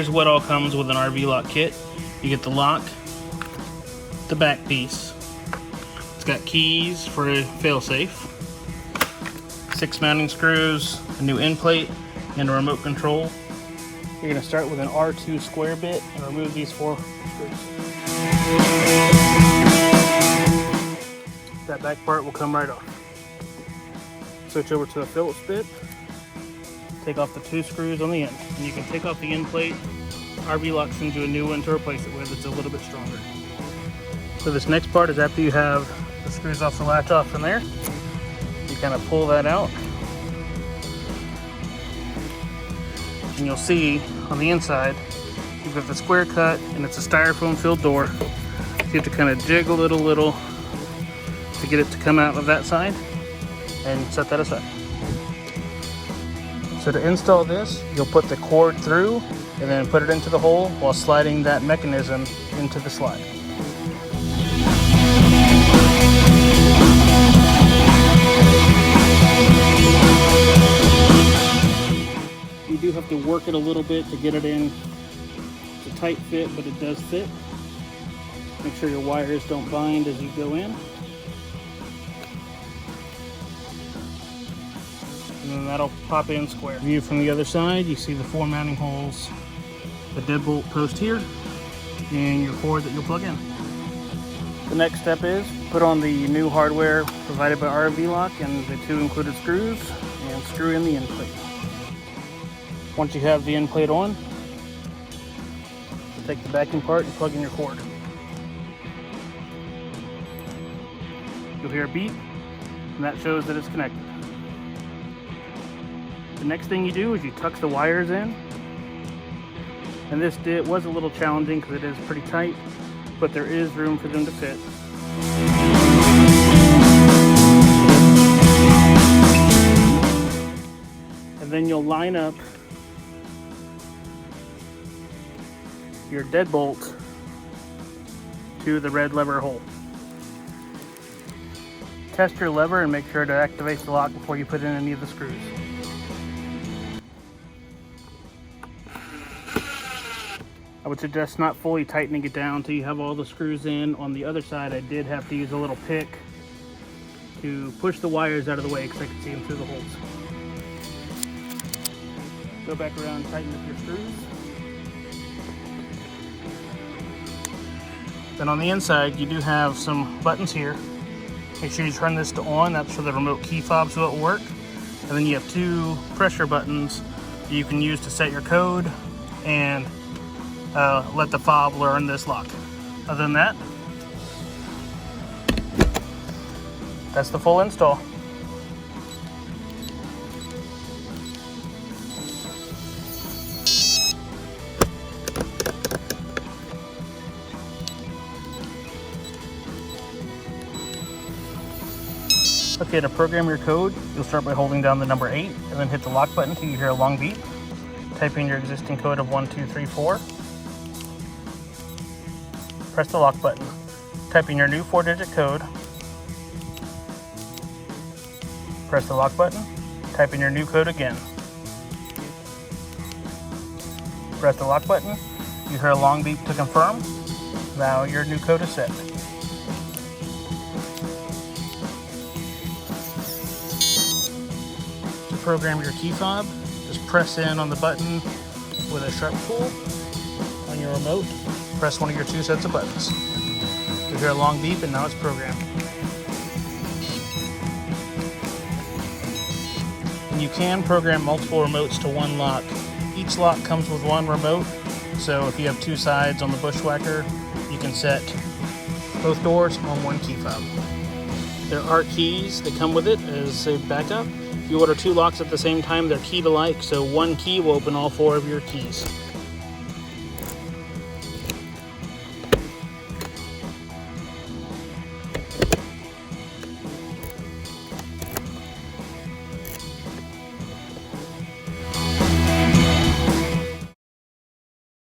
here's what all comes with an RV lock kit. You get the lock, the back piece. It's got keys for a fail-safe, 6 mounting screws, a new end plate, and a remote control. You're going to start with an R2 square bit and remove these 4 screws. That back part will come right off. Switch over to a Phillips bit. Take off the 2 screws on the end, and you can take off the end plate. RV lock sends you a new one to replace it with. It's a little bit stronger. So this next part is after you have the screws off the latch off from there. You kind of pull that out, and you'll see on the inside you've got the square cut, and it's a styrofoam filled door. So you have to kind of jiggle it a little to get it to come out of that side, and set that aside. So to install this, you'll put the cord through and then put it into the hole while sliding that mechanism into the slide. You do have to work it a little bit to get it in. It's a tight fit, but it does fit. Make sure your wires don't bind as you go in. And then that'll pop in square. View from the other side, you see the 4 mounting holes, the deadbolt post here, and your cord that you'll plug in. The next step is put on the new hardware provided by RV Lock and the 2 included screws, and screw in the end plate. Once you have the end plate on, you take the backing part and plug in your cord. You'll hear a beep, and that shows that it's connected. The next thing you do is you tuck the wires in, and this was a little challenging because it is pretty tight, but there is room for them to fit. And then you'll line up your deadbolt to the red lever hole. Test your lever and make sure to activate the lock before you put in any of the screws. I would suggest not fully tightening it down until you have all the screws in. On the other side, I did have to use a little pick to push the wires out of the way because I could see them through the holes. Go back around and tighten up your screws. Then on the inside, you do have some buttons here. Make sure you turn this to on. That's for the remote key fob so it will work. And then you have 2 pressure buttons that you can use to set your code and let the fob learn this lock. Other than that, that's the full install. Okay, to program your code, you'll start by holding down the number 8 and then hit the lock button until you hear a long beep. Type in your existing code of 1234. Press the lock button. Type in your new 4-digit code. Press the lock button. Type in your new code again. Press the lock button. You hear a long beep to confirm. Now your new code is set. To program your key fob, just press in on the button with a sharp tool on your remote. Press one of your 2 sets of buttons. You'll hear a long beep and now it's programmed. And you can program multiple remotes to one lock. Each lock comes with 1 remote, so if you have 2 sides on the Bushwacker, you can set both doors on 1 key fob. There are keys that come with it as a backup. If you order 2 locks at the same time, they're keyed alike, so 1 key will open all 4 of your keys.